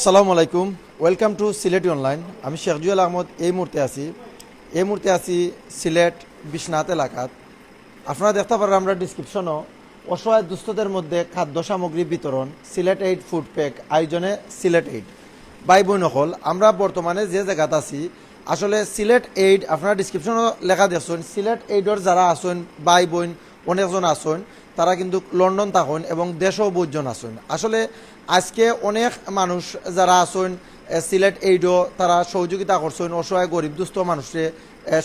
আসসালামু আলাইকুম, welcome to Sylheti online. আমি শেখ জুয়েল আহমদ এই মুহূর্তে আছি সিলেট বিশ্বনাথ এলাকাত। আপনারা দেখতে পারেন আমরা ডিসক্রিপশনও অসহায় দুস্থদের মধ্যে খাদ্য সামগ্রী বিতরণ সিলেট এইড ফুড প্যাক আয়োজনে সিলেট এইড ভাই বোন হল। আমরা বর্তমানে যে জায়গাত আছি আসলে সিলেট এইড আপনারা ডিসক্রিপশনও লেখা দেখছেন। সিলেট এইডর যারা আসেন ভাই বোন অনেকজন আসেন, তারা কিন্তু লন্ডন থাকেন এবং দেশও বহুজন আসেন। আসলে আজকে অনেক মানুষ যারা আসেন সিলেট এইডও তারা সহযোগিতা করছেন অসহায় গরিব দুস্থ মানুষকে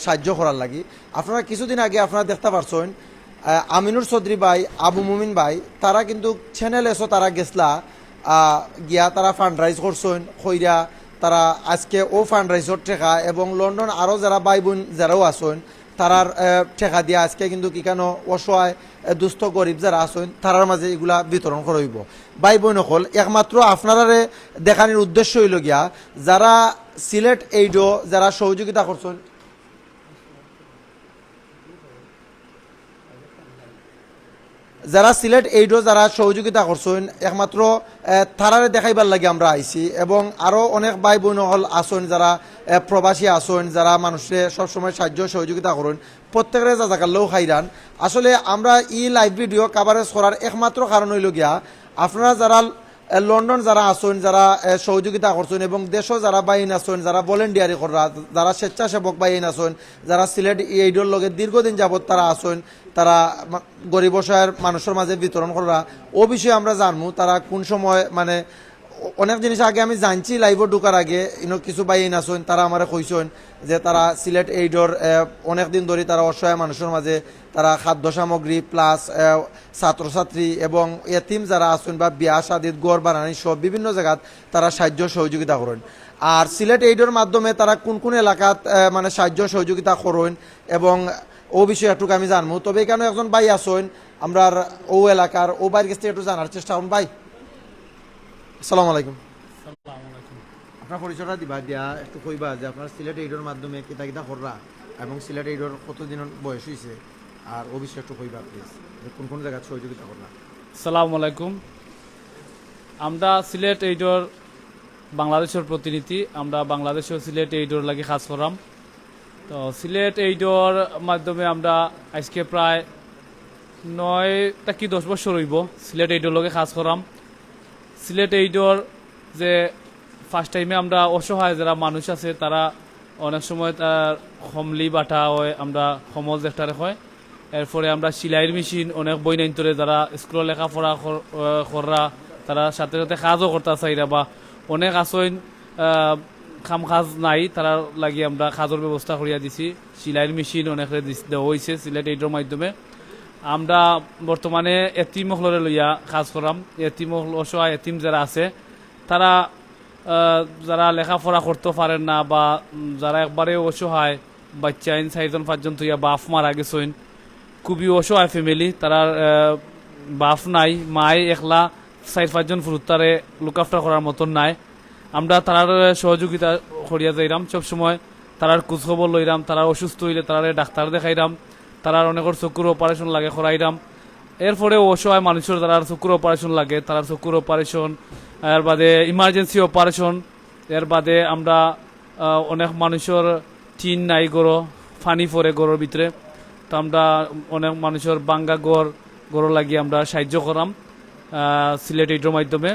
সাহায্য করার লাগি। আপনারা কিছুদিন আগে আপনারা দেখতে পারছেন আমিনুর চৌধুরী ভাই, আবু মুমিন ভাই, তারা কিন্তু চ্যানেল এসো তারা গেছলা গিয়া তারা ফান্ড রাইজ করছেন কইরা। তারা আজকে ও ফান্ড রাইজর টেকা এবং লন্ডন আরও যারা ভাই বোন যারাও আসেন তারার টেকা দিয়া আজকে কিন্তু কি কেন অসহায় দুস্থ গরিব যারা আসেন তারার মাঝে এগুলা বিতরণ করইব। ভাই বোন হল একমাত্র আপনারারে দেখানোর উদ্দেশ্য হইল গিয়া যারা সিলেট এইডও যারা সহযোগিতা করছেন, যারা সিলেট এইডও যারা সহযোগিতা করছেন একমাত্র তারারে দেখাইবার লাগে আমরা আইছি। এবং আরও অনেক ভাই বোন হল আসেন যারা প্রবাসী আসেন, যারা মানুষের সবসময় সাহায্য সহযোগিতা করেন, প্রত্যেকের জাজাকাল্লাও খাইরান। আসলে আমরা লাইভ ভিডিও কাভারেজ করার একমাত্র কারণ হইল গিয়া আপনারা যারা লন্ডন যারা আসেন, যারা সহযোগিতা করছেন এবং দেশও যারা বাইন আসেন, যারা ভলেন্টিয়ারি করা, যারা স্বেচ্ছাসেবক বাইন আসেন, যারা সিলেট এইডর লগে দীর্ঘদিন যাবৎ তারা আসেন, তারা গরিব অসহায় মানুষের মাঝে বিতরণ করা ও বিষয়ে আমরা জানবো। তারা কোন সময় মানে অনেক জিনিস আগে আমি জানছি লাইভে ঢুকার আগে কিছু বাইন আসেন, তারা আমার কইছেন যে তারা সিলেট এইডর অনেকদিন ধরে তারা অসহায় মানুষের মাঝে তারা খাদ্য সামগ্রী প্লাস ছাত্রছাত্রী এবং এতিম যারা আসেন বা বিয়া শাদিত গড় বানানি সব বিভিন্ন জায়গাত তারা সাহায্য সহযোগিতা করেন। আর সিলেট এইডর মাধ্যমে তারা কোন কোন এলাকাত মানে সাহায্য সহযোগিতা করেন এবং ও বিষয়ে একটু আমি জানবো। তবে এখানে একজন ভাই আসেন আমরা ও এলাকার, ও ভাইয়ের কাছ থেকে একটু জানার চেষ্টা করুন। ভাই আসসালামু আলাইকুম। আপনার পরিচয়টা দিবা দিয়া একটু কইবা যে আপনার সিলেট এইডর মাধ্যমে কিতা কিতা কররা এবং সিলেট এইডর কতদিন বয়স হয়েছে আর ও বিষয়ে একটু কইবা প্লিজ, কোন কোন জায়গায় সহযোগিতা করলা। আসসালামু আলাইকুম। আমরা সিলেট এইডর বাংলাদেশের প্রতিনিধি, আমরা বাংলাদেশের সিলেট এইডর লাগি কাজ করাম। তো সিলেট এইডর মাধ্যমে আমরা আজকে প্রায় 9 কি 10 বছর হইব সিলেট এইডর লগে কাজ করাম। সিলেট এইডর যে ফার্স্ট টাইমে আমরা অসহায় যারা মানুষ আছে তারা অনেক সময় তার হমলি বাটা হয়, আমরা সমল একটারে হয়। এরপরে আমরা সিলাইয়ের মেশিন অনেক বইনাইন্তরে যারা স্কুল লেখাপড়া করা তারা সাথে সাথে কাজও করতে চাইরা বা অনেক আসইন কাম কাজ নাই তারা লাগি আমরা কাজের ব্যবস্থা করিয়া দিছি। সিলাইয়ের মেশিন অনেক দেওয়া হয়েছে সিলেট এইডর মাধ্যমে। আমরা বর্তমানে এতিম মহলরে লইয়া কাজ করাম। এতিম অসহায় এতিম যারা আছে তারা যারা লেখাপড়া করতে পারেন না বা যারা একবারে অসহায় বাচ্চা 4-5 তৈয়া বাপ মারা গেছেন, খুবই অসহায় ফ্যামিলি, তারা বাপ নাই, মায় একলা 4-5 ফুরুত্তারে লুক আফটার করার মতন নাই। আমরা তারার সহযোগিতা করিয়া যাইরাম, সবসময় তারার খোঁজখবর লইরাম, তারা অসুস্থ হইলে তারা ডাক্তার দেখাইরাম, তারার অনেকের চকুর অপারেশন লাগে করাইরাম। এরপরে অসহায় মানুষের যারা চকুর অপারেশন লাগে তারা চকুর অপারেশন, এর বাদে ইমার্জেন্সি অপারেশন, এর বাদে আমরা অনেক মানুষের টিন নাই গড় ফানি পরে গড়ের ভিতরে, তো আমরা অনেক মানুষের বাঙ্গা গড় লাগিয়ে আমরা সাহায্য করাম সিলেট এইডর মাধ্যমে।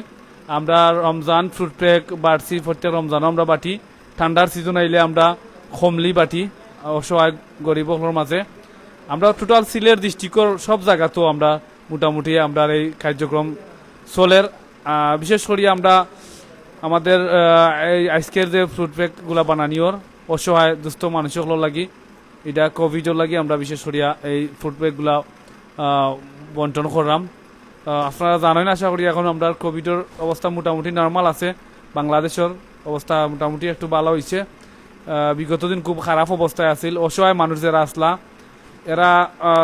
আমরা রমজান ফ্রুট প্যাক বাড়ছি, প্রত্যেক রমজানও আমরা বাটি। ঠান্ডার সিজন আইলে আমরা খমলি বাটি অসহায় গরিবগুলোর মাঝে। আমরা টোটাল সিলেট ডিস্ট্রিক্টর সব জায়গাতেও আমরা মোটামুটি আমরা এই কার্যক্রম চলের। বিশেষ করে আমরা আমাদের এই আজকের যে ফ্রুট প্যাকগুলা বানানিওর অসহায় দুস্থ মানুষগুলো লাগি, এটা কোভিডের লাগি আমরা বিশেষ করিয়া এই ফ্রুট প্যাকগুলা বন্টন করলাম। আপনারা জানেন আশা করি এখন আমরা কোভিডের অবস্থা মোটামুটি নর্মাল আছে, বাংলাদেশের অবস্থা মোটামুটি একটু ভালো হয়েছে। বিগত দিন খুব খারাপ অবস্থায় আছিল, অসহায় মানুষ যারা আসলা এরা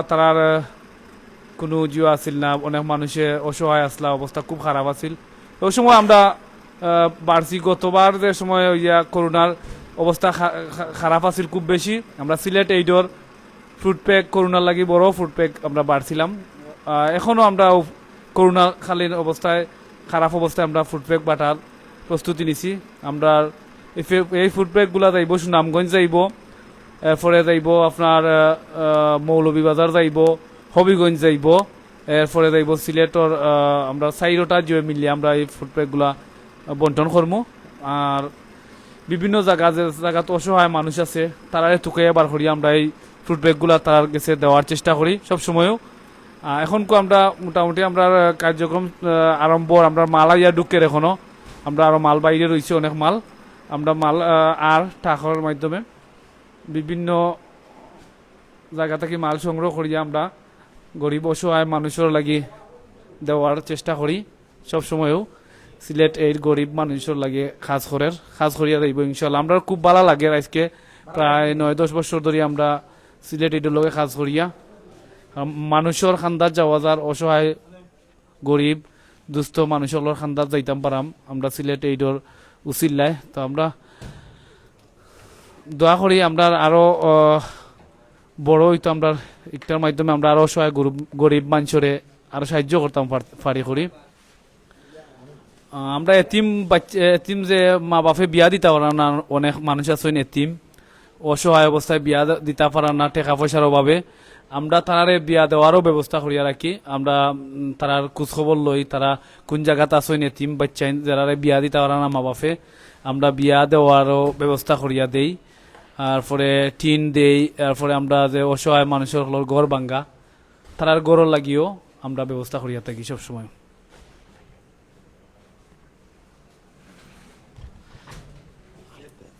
তারার কোনো জিও আসিল না, অনেক মানুষে অসহায় আসলা, অবস্থা খুব খারাপ আছিল। ওই সময় আমরা বাড়ছি, গতবার যে সময় করোনার অবস্থা খারাপ আছিল খুব বেশি, আমরা সিলেট এইডর ফ্রুট প্যাক করোনার লাগি বড় ফ্রুট প্যাক আমরা বাড়ছিলাম। এখনও আমরা করোনাকালীন অবস্থায় খারাপ অবস্থায় আমরা ফ্রুট প্যাক বাটার প্রস্তুতি নিছি। আমরা এই ফুড ব্যাগগুলা যাইব সুনামগঞ্জ যাইব, এরপরে যাইব আপনার মৌলভীবাজার যাইব, হবিগঞ্জ যাইব, এরপরে যাইব সিলেটর আমরা 4টা জিও মিলিয়ে আমরা এই ফুড ব্যাগগুলা বন্টন করবো। আর বিভিন্ন জায়গাতে অসহায় মানুষ আছে তারা টুকাইয়া বার করি আমরা এই ফুড ব্যাগগুলা তার কাছে দেওয়ার চেষ্টা করি সবসময়ও। এখনকো আমরা মোটামুটি আমরা কার্যক্রম আরম্ভ, আমরা মাল আইয়া ঢুকের এখনো আমরা আরো মাল বাইরে রয়েছে অনেক মাল, আমরা মাল আর টাকার মাধ্যমে বিভিন্ন জায়গা থেকে মাল সংগ্রহ করিয়া আমরা গরিব অসহায় মানুষের লাগি দেওয়ার চেষ্টা করি সবসময়ও। সিলেট এই গরিব মানুষের লাগে খাস করিয়া যাইব ইনশাল্লাহ। আমরা খুব ভালো লাগে আজকে প্রায় 9-10 বছর ধরে আমরা সিলেট এইটার লগে কাজ করিয়া মানুষের খান্দার যাওয়া যার অসহায় গরিব দুস্থ মানুষের খান্দার যাইতাম পারাম আমরা সিলেট এইডর উচিল্লায়। তো আমরা দোয়া করি আমরা আরো বড় হইতো, আমরা একটার মাধ্যমে আমরা আরো অসহায় গরিব মানুষরে আরো সাহায্য করতাম পারি করি। আমরা এতিম যে মা বাপে বিয়া দিতে পারে না, অনেক মানুষ আছেন এতিম অসহায় অবস্থায় বিয়া দিতে পারে না টাকা পয়সার অভাবে, আমরা তারারে বিয়া দেওয়ারও ব্যবস্থা করিয়া রাখি। আমরা তারার খোঁজখবর লই তারা কোন জায়গাতে আসেন এতিম বাচ্চা যারা বিয়া দিতে পারে না মা বাপে, আমরা বিয়া দেওয়ারও ব্যবস্থা করিয়া দেই। তারপরে টিন দেই, তারপরে আমরা যে অসহায় মানুষের ঘর ভাঙ্গা তারার ঘর লাগিও আমরা ব্যবস্থা করিয়া থাকি সবসময়।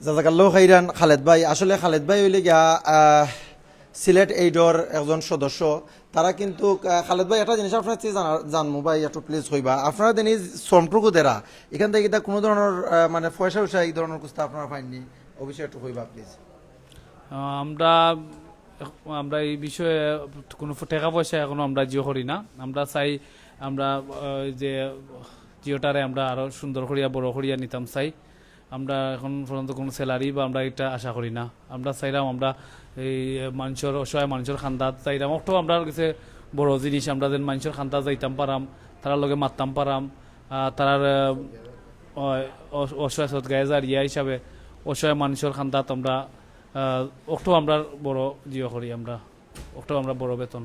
জাজাকাল্লাহু খাইরান খালেদ ভাই। আসলে খালেদ ভাই হইলে গিয়া সিলেট এইডর একজন সদস্য। তারা কিন্তু খালেদ ভাই একটা জিনিস আপনার জানবো ভাই, একটু প্লিজ হইবা আপনারা দেন শ্রমটুকু দেরা এখান থেকে কোনো ধরনের মানে পয়সা উষা এই ধরনের কুস্তা আপনারা পাইনি, অবশ্যই একটু হইবা প্লিজ। আমরা এই বিষয়ে কোনো টাকা পয়সা এখনো আমরা জিও করি না। আমরা চাই আমরা যে জিওটারে আমরা আরো সুন্দর করিয়া বড় করিয়া নিতাম চাই। আমরা এখন পর্যন্ত কোনো স্যালারি বা আমরা এটা আশা করি না। আমরা চাইলাম আমরা এই মানুষের অসহায় মানুষের খান্দাত চাইলাম অত আমরা কাছে বড় জিনিস আমরা যেন মানুষের খান্দাত যাইতাম পারাম, তারার লগে মারতাম পারাম, তারার অসহায় গায়ে জারিয়া হিসাবে অসহায় মানুষের খান্দাত আমরা অক্টো আমরা বড় জিও করি, আমরা বড় বেতন।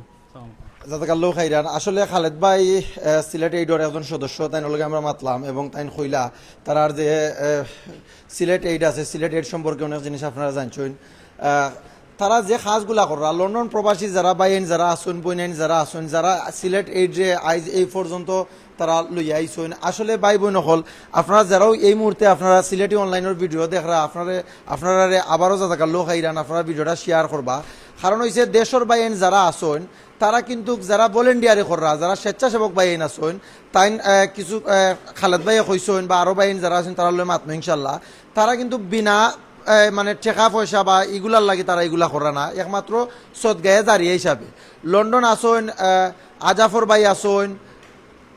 জাজাকাল্লাহু খাইরান। আসলে খালেদ ভাই সিলেট এইডর একজন সদস্য, তাই লগে আমরা মাতলাম এবং তাই কইলা তারার যে সিলেট এইড আছে, সিলেট এইড সম্পর্কে অনেক জিনিস আপনারা জানছেন। তারা যে কাজগুলা করা লন্ডন প্রবাসী যারা বাইন যারা আসুন বইনাইন যারা আসুন যারা সিলেট এইড যে আইজ এই পর্যন্ত তারা লইয়া আইসুন। আসলে ভাই বোন হল আপনারা যারাও এই মুহূর্তে আপনারা সিলেটি অনলাইনের ভিডিও দেখরা আপনারা আবারও জাজাকাল্লাহু খাইরান, আপনারা ভিডিওটা শেয়ার করবা। কারণ হইছে দেশের বাইন যারা আসুন তারা কিন্তু যারা ভলেন্টিয়ারে কররা যারা স্বেচ্ছাসেবক বাইন আসুন তাই কিছু খালেদ ভাইয়ে কইসুন বা আরো বাইন যারা আছেন তারা লই মাতমু ইনশাল্লাহ। তারা কিন্তু বিনা মানে টাকা পয়সা বা ইগুলার লাগে তারা এগুলা করা না, একমাত্র সদগায়ে জারিয়া হিসাবে। লন্ডন আসুন আজাফর ভাই আসুন,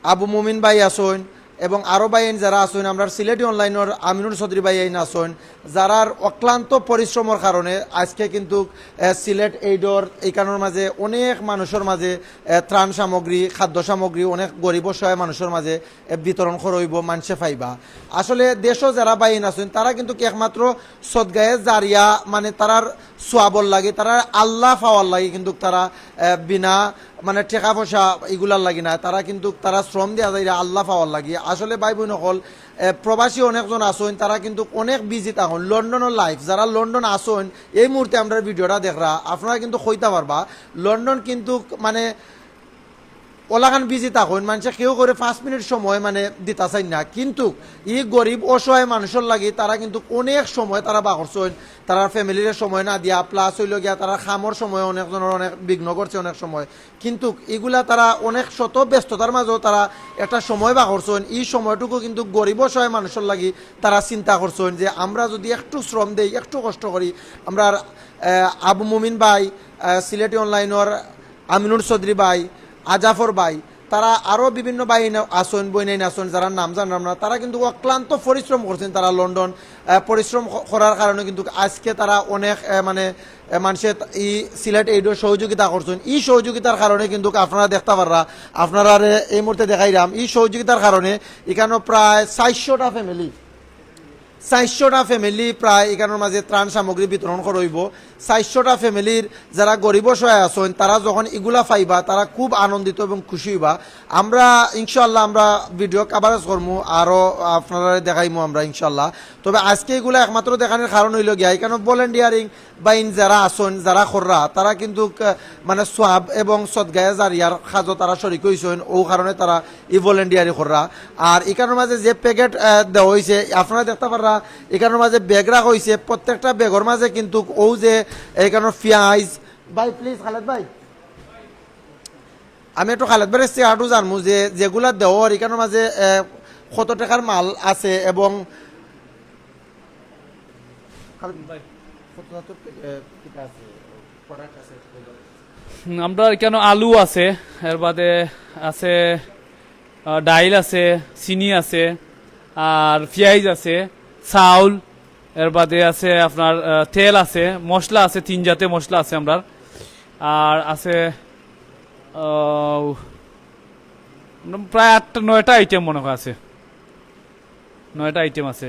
আবু মুমিন ভাই আসুন এবং আরো বাইন যারা আসুন, আমরা সিলেটি অনলাইনের আমিনুল চৌধুরী ভাই আইন আসুন, যারার অক্লান্ত পরিশ্রমের কারণে আজকে কিন্তু সিলেট এইডর এইখানের মাঝে অনেক মানুষের মাঝে ত্রাণ সামগ্রী খাদ্য সামগ্রী অনেক গরিব অসহায় মানুষের মাঝে বিতরণ করইব মানুষে পাইবা। আসলে দেশও যারা বাইন আসুন তারা কিন্তু একমাত্র সদগায়ে জারিয়া মানে তারার সোয়াবর লাগে, তারা আল্লাহ পাওয়ার লাগে, কিন্তু তারা বিনা মানে টাকা পয়সা এগুলার লাগি না, তারা কিন্তু তারা শ্রম দেওয়া যায় আল্লাহ পাওয়ার লাগি। আসলে ভাই বোন সকল প্রবাসী অনেকজন আসুন তারা কিন্তু অনেক বিজি থাকুন লন্ডনের লাইফ, যারা লন্ডন আসুন এই মুহূর্তে আমরা ভিডিওটা দেখরা আপনারা কিন্তু কইতে পারবা লন্ডন কিন্তু মানে ওলাখান বিজি থাকুন মানুষে কেউ করে 5 মিনিট সময় মানে দিতে চাই না, কিন্তু এই গরিব অসহায় মানুষের লাগে তারা কিন্তু অনেক সময় তারা বাকরছেন, তারা ফ্যামিলির সময় না দিয়া প্লাস হইল গিয়া তারা খামর সময় অনেকজনের অনেক বিঘ্ন করছে অনেক সময়, কিন্তু এগুলা তারা অনেক শত ব্যস্ততার মাঝেও তারা একটা সময় বাকরছেন। এই সময়টুকু কিন্তু গরিব অসহায় মানুষের লাগি তারা চিন্তা করছেন যে আমরা যদি একটু শ্রম দেই একটু কষ্ট করি। আমরা আবু মুমিন ভাই, সিলেটি অনলাইনের আমিনুল চৌধুরী ভাই, আজাফর ভাই, তারা আরও বিভিন্ন বাহিনী আসন বইনাইন আসন যারা নাম জানলাম না, তারা কিন্তু অক্লান্ত পরিশ্রম করছেন। তারা লন্ডন পরিশ্রম করার কারণে কিন্তু আজকে তারা অনেক মানে মানুষের এই সিলেট এইডও সহযোগিতা করছেন। এই সহযোগিতার কারণে কিন্তু আপনারা দেখতে পাররা, আপনারা এই মুহূর্তে দেখাইলাম এই সহযোগিতার কারণে এখানে প্রায় 400টা ফ্যামিলি 400টা ফ্যামিলি প্রায় এখানের মাঝে ত্রাণ সামগ্রী বিতরণ করইব। 400টা ফ্যামিলির যারা গরিব অসহায় আছেন তারা যখন এগুলা পাইবা তারা খুব আনন্দিত এবং খুশি হইবা। আমরা ইনশাল্লাহ আমরা ভিডিও কাভারেজ করবো, আরও আপনারা দেখাইমু আমরা ইনশাল্লাহ। তবে আজকে এগুলা একমাত্র দেখানোর কারণ হইল গিয়া এখানে ভলেন্টিয়ারিং বাইন যারা আসন যারা খররা তারা কিন্তু মানে সোয়াব এবং সদগায়ে জারিয়ার কাজও তারা শরিক হইছেন, ও কারণে তারা ই ভলেন্টিয়ারি খররা। আর এখানের মাঝে যে প্যাকেট দেওয়া হয়েছে আপনারা দেখতে পারা, এখানের মাঝে ব্যাগ রাখা হয়েছে, প্রত্যেকটা ব্যাগের মাঝে কিন্তু ও যে এখানে পেঁয়াজ ভাই প্লিজ খালেদ ভাই আমি একটু খালেদ ভাইয়ের চেয়ারটু জানবো যে যেগুলা দেওয়ার এখানের মাঝে কত টাকার মাল আছে এবং আমরা এখানে আলু আছে, এর বাদে আছে ডাইল আছে, চিনি আছে, আর পেঁয়াজ আছে, চাউল, এর বাদে আছে আপনার তেল আছে, মশলা আছে, 3 জাতের মশলা আছে আমরা, আর আছে প্রায় 8-9টা আইটেম মনে হয় আছে, 9টা আইটেম আছে,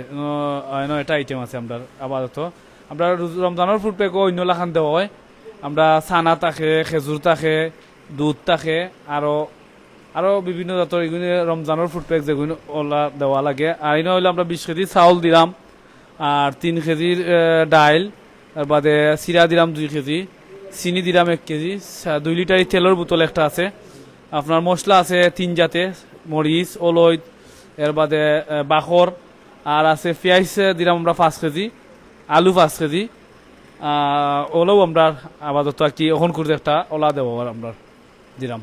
9টা আইটেম আছে আমরা আপাতত। আমরা রমজানের ফুড প্যাকও অন্য লাখান দেওয়া হয়, আমরা ছানা থাকে, খেজুর থাকে, দুধ থাকে, আরো বিভিন্ন জাতের এগুলি রমজানের ফুড প্যাক যেগুলো ওলা দেওয়া লাগে। আর এনে হইলে আমরা 20 কেজি চাউল দিলাম, আর 3 কেজির ডাইল, তার বাদে চিরা দিলাম 2 কেজি, চিনি দিলাম 1 কেজি, 2 লিটার তেলের বোতল একটা আছে, আপনার মশলা আছে 3 জাতে, মরিচ, অলৈদ, এর বাদে বাখর, আর আছে পেঁয়াজ দিলাম আমরা 5 কেজি, আলু 5 কেজি, ওলাও আমরা আপাতত আর কি ওখান করতে একটা ওলা দেবো আমরা দিলাম।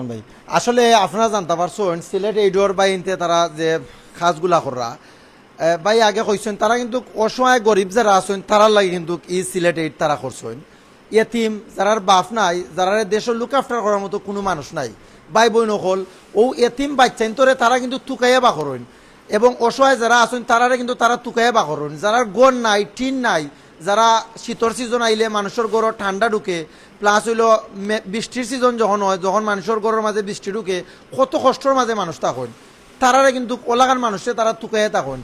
ভাই আসলে আপনারা জানতে পারছেন সিলেট এইডোর বাইনতে তারা যে খাসগুলা করা ভাই আগে কইছেন তারা কিন্তু অসহায় গরিব যারা আছেন তারা লাগে কিন্তু ই সিলেট এইড তারা করছেন। ইয়েতিম যারার বাপ নাই, যারা দেশের লুক আফটার করার মতো কোনো মানুষ নাই, ভাই বই নকল ও এতিম বাচ্চাইন তোরে তারা কিন্তু তুকাইয়া বা করেন, এবং অসহায় যারা আছেন তারা কিন্তু তারা তুকাইয়া বা করেন, যারা গড় নাই, টিন নাই, যারা শীতর সিজন আইলে মানুষের গড় ঠান্ডা ঢুকে, প্লাস হইল বৃষ্টির সিজন যখন হয়, যখন মানুষের গড়ের মাঝে বৃষ্টি ঢুকে কত কষ্টর মাঝে মানুষ থাকেন, তারারে কিন্তু ওলাকার মানুষে তারা তুকাইয়া থাকেন।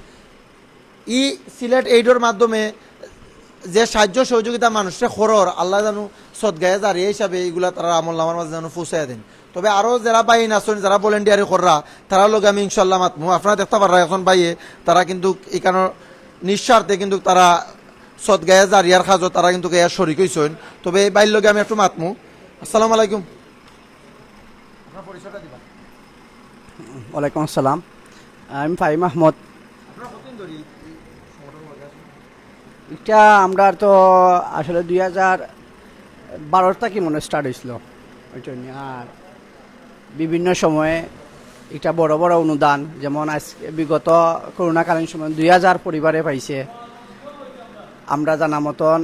ই সিলেট এইডের মাধ্যমে যে সাহায্য সহযোগিতা মানুষের খরর আল্লাহ জানু সদগায়ে জারিয়া হিসাবে এইগুলা তারা আমল নামার মাঝে যেন পৌঁছাই দেন। তবে আরও যারা বাইন আছেন যারা ভলেন্টিয়ারি কররা তারা লোক আমি ইনশাল্লাহ মাতমু। আপনারা দেখতে পারা এখন বাইয়ে তারা কিন্তু এখানে নিঃস্বার্থে কিন্তু তারা সদগায়ে জারিয়ার খাজও তারা কিন্তু এর শরিক হইছেন। তবে এই বাইর লোকে আমি একটু মাতমু। আসসালামু আলাইকুম। আপনার পরিচয়টা দিবা। ওয়ালাইকুম আসসালাম, আমি ফাহিম আহমদ। এটা আমরা তো আসলে 2012 থেকে মনে স্টার্ট হয়েছিল ওই জন্য। আর বিভিন্ন সময়ে এটা বড় বড় অনুদান, যেমন আজকে বিগত করোনাকালীন সময় 2000 পরিবারে পাইছে। আমরা জানা মতন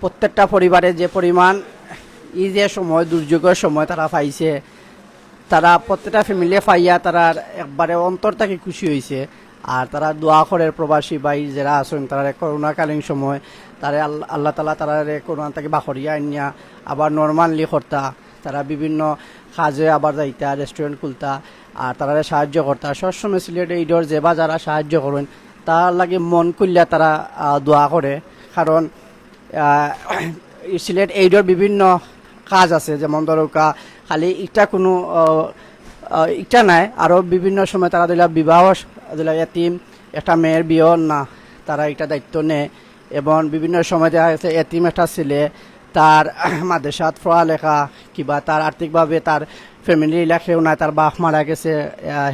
প্রত্যেকটা পরিবারে যে পরিমাণ যে সময় দুর্যোগের সময় তারা পাইছে, তারা প্রত্যেকটা ফ্যামিলি পাইয়া তারা একবারে অন্তর থেকে খুশি হয়েছে। আর তারা দোয়া করে প্রবাসী ভাই যারা আছেন তারা করোনাকালীন সময় তারা আল্লাহ তালা তারা করোনা থেকে বাহরিয়া আনিয়া আবার নর্মালি করতা, তারা বিভিন্ন কাজে আবার যাইতা, রেস্টুরেন্ট খুলতা, আর তারা সাহায্য করতা। সবসময় সিলেট এইডর যে বা যারা সাহায্য করেন তার লাগে মন করলে তারা দোয়া করে। কারণ সিলেট এইডর বিভিন্ন কাজ আছে, যেমন ধরকা খালি এটা কোনো এটা নাই, আরও বিভিন্ন সময় তারা দিলা বিবাহ দিলা এতিম একটা মেয়ের বিয়ে না তারা এটা দায়িত্ব নেয়। এবং বিভিন্ন সময় দেখা গেছে এতিম একটা ছেলে তার মাদ্রাসাত পড়ালেখা কিবা তার আর্থিকভাবে তার ফ্যামিলি লেখেও নাই, তার বাপ মারা গেছে,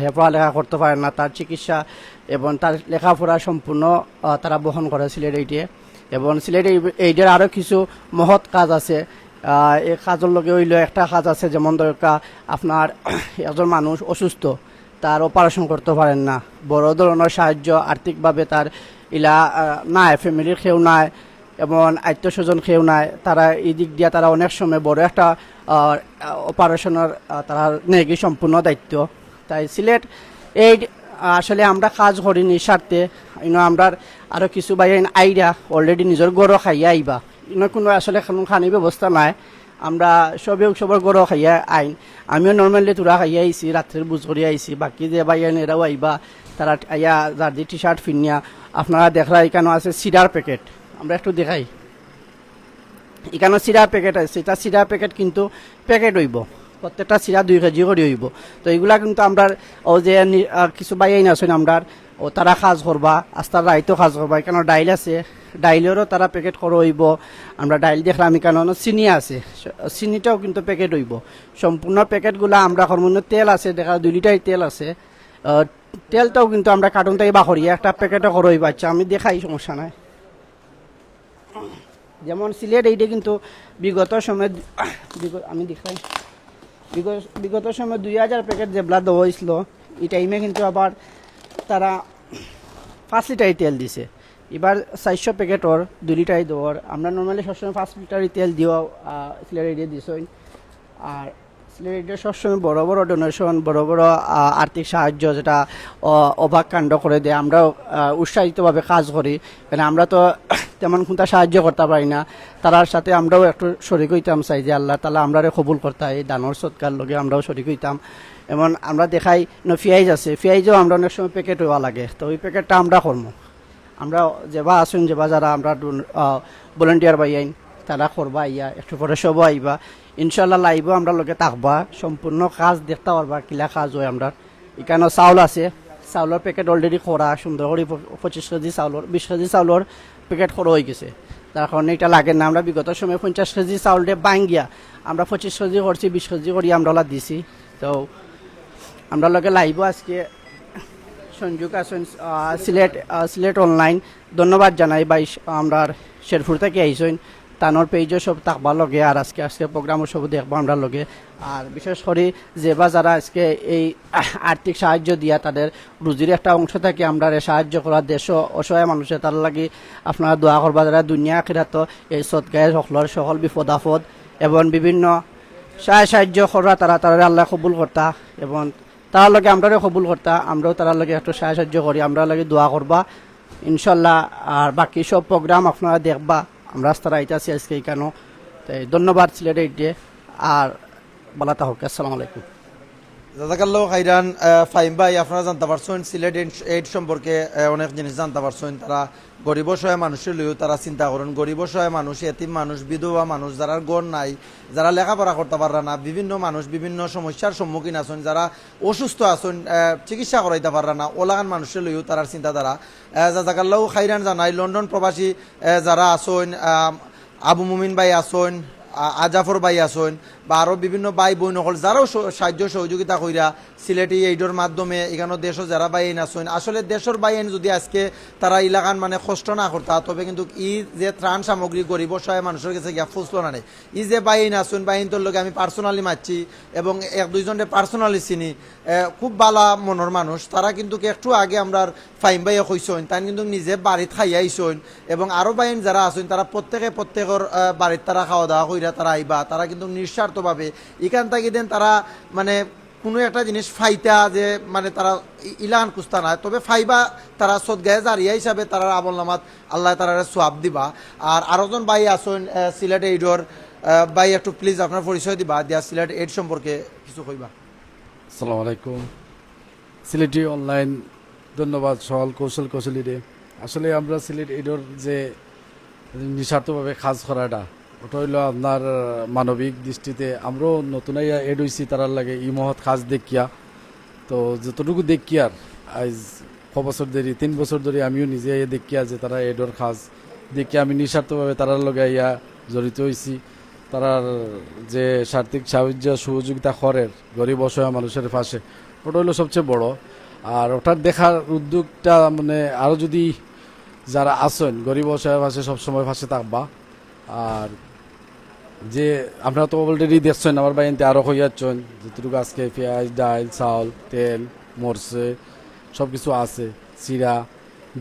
হে পড়ালেখা করতে পারে না, তার চিকিৎসা এবং তার লেখাপড়া সম্পূর্ণ তারা বহন করে সিলেট এইটে। এবং সিলেট এইটের আরও কিছু মহৎ কাজ আছে। এই কাজের লগে হইল একটা কাজ আছে, যেমন দরকার আপনার একজন মানুষ অসুস্থ, তার অপারেশন করতে পারেন না, বড় ধরনের সাহায্য আর্থিকভাবে তার ইলা নাই, ফ্যামিলির কেউ নাই এবং আত্মীয় স্বজন কেউ নাই, তারা এই দিক দিয়ে তারা অনেক সময় বড় একটা অপারেশনের তারা নেগি সম্পূর্ণ দায়িত্ব। তাই সিলেট এই আসলে আমরা কাজ করি নিঃস্বার্থে। আমরা আরও কিছু ভাই আইরা অলরেডি নিজের গড় খাইয়া আইবা, কোনো আসলে খানি ব্যবস্থা নাই। আমরা সবার গরো খাইয়া আইন, আমিও নর্মালি তোরা খাইয়া আইছি, রাত্রের বুঝ করে আইছি, বাকি যে বাইয়ান এরাও আইবা, তারা আইয়া জার্জি টি শার্ট ফিনিয়া আপনারা দেখরা এখানে আছে সিডার প্যাকেট, আমরা একটু দেখাই। এখানে সিডার প্যাকেট আছে, এটা সিডার প্যাকেট কিন্তু প্যাকেট হইব, প্রত্যেকটা সিরা 2 কেজি করে হইব। তো এগুলা কিন্তু আমরা ও যে কিছু বাইয়াইন আছেন আমরা ও তারা কাজ করবা, আস্তার রাইতো কাজ করবা। এখানে ডাইল আছে, ডাইলেরও তারা প্যাকেট করে হইব। আমরা ডাইল দেখলাম এখানে চিনি আছে, চিনিটাও কিন্তু প্যাকেট হইব। সম্পূর্ণ প্যাকেটগুলা আমরা হরমোনের তেল আছে, দেখা 2 লিটার তেল আছে, তেলটাও কিন্তু আমরা কার্টুন থেকে বাকরি একটা প্যাকেটও করে হইব। আচ্ছা আমি দেখাই, সমস্যা নাই। যেমন সিলেট এইটা কিন্তু বিগত সময় আমি দেখাই, বিগত সময় 2000 প্যাকেট যেগুলা দেওয়া হয়েছিল, এই টাইমে কিন্তু আবার তারা 5 লিটার তেল দিছে। এবার 400 প্যাকেটর 2 লিটার দেওয়ার, আমরা নর্মালি সবসময় 5 লিটার তেল দিও সিলেট এরিয়া দিছই। আর সিলেট এরিয়া সবসময় বড় বড় ডোনেশন, বড় বড় আর্থিক সাহায্য যেটা অবাক কাণ্ড করে দেয়, আমরাও উৎসাহিতভাবে কাজ করি। কারণ আমরা তো তেমন কোনটা সাহায্য করতে পারি না, তার সাথে আমরাও একটু শরিক হইতাম, চাই যে আল্লাহ তালা আমরারে কবুল করতে, এই দানর সৎকার লগে আমরাও শরিক হইতাম। এমন আমরা দেখাই পেঁয়াজ আছে, পেঁয়াজও আমরা অনেক সময় প্যাকেট হওয়া লাগে, তো ওই প্যাকেটটা আমরা করবো। আমরা যেবা আসুন, যেবা যারা আমরা ভলেন্টিয়ার বাইয়াইন তারা করবা, আইয়া একটু পরে সব আইবা, ইনশাল্লাহ লাইবও আমরা লগে থাকবা, সম্পূর্ণ কাজ দেখতে পারবা কিলা কাজ হয়। আমরা এখানে চাউল আছে, চাউলের প্যাকেট অলরেডি করা সুন্দর করে 25 কেজি চাউলের 20 কেজি চাউলের প্যাকেট করা হয়ে গেছে। তার কারণে এটা লাগে না, আমরা বিগত সময় 50 কেজি চাউল দিয়ে বাঙ্গিয়া আমরা 25 কেজি করছি, 20 কেজি করি আমরা দিছি। তো আমরা লগে লাইব আজকে সংযোগ আছেন সিলেট অনলাইন, ধন্যবাদ জানাই ভাই। আমরা শেরপুর থেকে আইসেন, তানোর পেজও সব থাকবার লগে, আর আজকে প্রোগ্রামও সব দেখবো আমরা লগে। আর বিশেষ করে যেবা যারা আজকে এই আর্থিক সাহায্য দিয়া তাদের রুজির একটা অংশ থাকে আমরা সাহায্য করার, দেশ অসহায় মানুষের তার লাগে আপনারা দোয়া করবা, যারা দুনিয়া আখিরাত এই সৎকায় সকল বিপদ আপদ এবং বিভিন্ন সাহায্য করা, তারা আল্লাহ কবুল করতা এবং তার লগে আমরাও কবুল করতা, আমরাও তার লগে একটু সাহায্য করি, আমরা লগে দোয়া করবা ইনশাল্লাহ। আর বাকি সব প্রোগ্রাম আপনারা দেখবা, আমরা রাস্তার আইতাছি আজকে এখানেও। তাই ধন্যবাদ সিলেট এইটে, আর বালাতা হোক। আসসালামু আলাইকুম। জাজাকাল্লাহ খাইরান। ফাহিম ভাই, আপনারা জানতে পারছেন সিলেট এইড সম্পর্কে অনেক জিনিস জানতে পারছেন। তারা গরিব অসহায় মানুষের লইও তারা চিন্তা করেন, গরিব অসহায় মানুষ, এতিম মানুষ, বিধবা মানুষ, যারা গড় নাই, যারা লেখাপড়া করতে পারে না, বিভিন্ন মানুষ বিভিন্ন সমস্যার সম্মুখীন আছেন, যারা অসুস্থ আছেন, চিকিৎসা করাইতে পারে না, ওলাগান মানুষের লইও তার চিন্তাধারা। জাজাকাল্লাহ খাইরান জানাই। লন্ডন প্রবাসী যারা আছেন, আবু মুমিন ভাই আছেন, আজাফর ভাই আছেন, বা আরও বিভিন্ন ভাই বোন হল যারাও সাহায্য সহযোগিতা কইরা সিলেটি এইডোর মাধ্যমে এখানে দেশও যারা বাইন আছেন, আসলে দেশের বাইন যদি আজকে তারা ইলাকান মানে কষ্ট না করতা, তবে কিন্তু ই যে ত্রাণ সামগ্রী গরিব অসহায় মানুষের কাছে গিয়া ফুসলো না নেই। ই যে বাইন আছেন, বাইন তোর লোক আমি পার্সোনালি মারছি এবং 1-2 জনকে পার্সোনালি চিনি, খুব বালা মনের মানুষ। তারা কিন্তু একটু আগে আমরা ফাইম ভাইয়া কইসেন, তাই কিন্তু নিজে বাড়িত খাইয়াইছেন এবং আরও বাইন যারা আছেন তারা প্রত্যেকের বাড়ির তারা খাওয়া দাওয়া কইরা তারা আইবা, তারা কিন্তু নিঃস্বার্থভাবে এখান থেকে দেন, তারা মানে কোনো একটা জিনিস ফাইতা যে মানে তারা ইলান কুস্তা না, তবে ফাইবা তারা সদগায়ে জারিয়া হিসাবে তারা আমল নামাত আল্লাহ তারা সোয়াব দিবা। আর আরেকজন ভাই আসুন সিলেট এইডর ভাই, একটু প্লিজ আপনার পরিচয় দিবা, দিয়া সিলেট এইড সম্পর্কে কিছু কইবা। আসসালামু আলাইকুম। সিলেটি অনলাইন ধন্যবাদ সকল কৌশলীরে। আসলে আমরা সিলেট এইডর যে নিঃস্বার্থভাবে কাজ করাটা, ওটা হইল আপনার মানবিক দৃষ্টিতে আমরাও নতুন এড হয়েছি তারার লাগে ই মহৎ কাজ দেখিয়া। তো যতটুকু দেখিয়ার আজ 6 বছর ধরে 3 বছর ধরে আমিও নিজে দেখিয়া যে তারা এডর কাজ দেখিয়া আমি নিঃস্বার্থভাবে তারার লগে ইয়া জড়িত হয়েছি। তারার যে আর্থিক সাহায্য সহযোগিতা করের গরিব অসহায় মানুষের পাশে, ওটা হলো সবচেয়ে বড়। আর ওটার দেখার উদ্যোগটা মানে আরও যদি যারা আছেন গরিব অসহায় পাশে সবসময় পাশে থাকবা। আর যে আপনারা তো অলরেডি দেখছেন আমার বাড়িতে আরও হইয়াচ্ছেন, যেটুকু আজকে পেঁয়াজ, ডাল, চাউল, তেল, মরচে সব কিছু আছে, চিরা,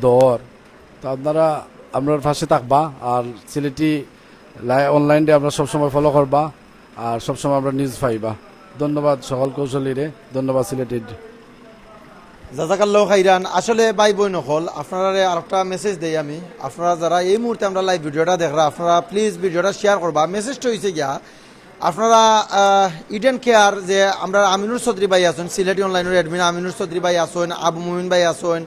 দর। তো আপনারা আপনার পাশে থাকবা। আর সিলেটি অনলাইনে আমরা সবসময় ফলো করবা, আর সবসময় আমরা নিউজ পাইবা। ধন্যবাদ সকল কৌশলীরে, ধন্যবাদ সিলেটি। জাজাকাল্লাহ খাইরান। আসলে ভাই বোন হল আপনারা আরেকটা মেসেজ দেই আমি, আপনারা যারা এই মুহূর্তে আমরা লাইভ ভিডিওটা দেখরা, আপনারা প্লিজ ভিডিওটা শেয়ার করবা। মেসেজটা হয়েছে গিয়া আপনারা ইডেন কেয়ার যে আমরা আমিনুর চৌধুরী ভাই আছেন, সিলেটি অনলাইনের অ্যাডমিন আমিনুর চৌধুরী ভাই আছেন, আবু মুমিন ভাই আছেন,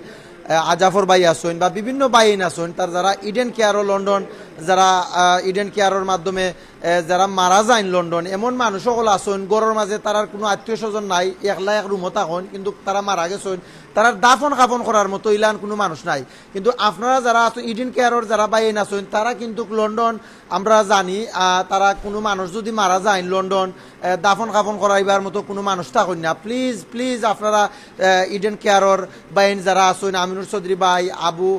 আজাফর ভাই আছেন বা বিভিন্ন বাইন আছেন, তার যারা ইডেন কেয়ারও লন্ডন, যারা ইডেন কেয়ারের মাধ্যমে যারা মারা যায় লন্ডন, এমন মানুষ সকল আছেন গড়ের মাঝে তারার কোনো আত্মীয় স্বজন নাই, একলা এক রুমত থাকেন কিন্তু তারা মারা গেছেন, তারা দাফন কাফন করার মতো ইলান কোনো মানুষ নাই। কিন্তু আপনারা যারা আছেন ইডেন কেয়ারের যারা বাইন আছেন, তারা কিন্তু লন্ডন আমরা জানি তারা কোনো মানুষ যদি মারা যায় লন্ডন দাফন কাফন করাইবার মতো কোনো মানুষ থাকেন না। প্লিজ প্লিজ আপনারা ইডেন কেয়ারের বাইন যারা আছেন, আমিনুর চৌধুরী ভাই, আবু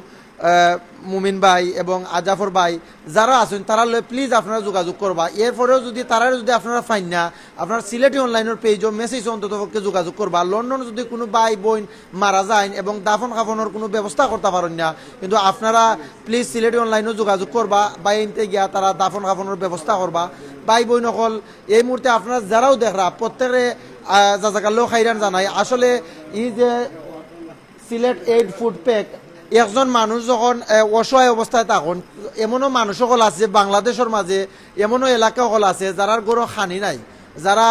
মুমিন ভাই এবং আজাফর ভাই যারা আছেন, তারা প্লিজ আপনারা যোগাযোগ করবা। এরপরেও যদি তারা যদি আপনারা ফাইন না, আপনার সিলেটি অনলাইনের পেজও মেসেজ অন্তত পক্ষে যোগাযোগ করবা। লন্ডন যদি কোনো ভাই বোন মারা যায় এবং দাফন কাফনের কোনো ব্যবস্থা করতে পারেন না, কিন্তু আপনারা প্লিজ সিলেটি অনলাইনেও যোগাযোগ করবা, বাইনতে গিয়া তারা দাফন কাফনের ব্যবস্থা করবা। ভাই বোন সকল এই মুহূর্তে আপনারা যারাও দেখরা প্রত্যেকে জাজাকাল্লাহ খাইরান জানাই। আসলে এই যে সিলেট এইড ফুড প্যাক একজন মানুষ যখন অসহায় অবস্থায় থাকুন, এমনও মানুষ সকল আছে বাংলাদেশের মাঝে, এমনও এলাকা সকল আছে যারার গরো খানি নাই, যারা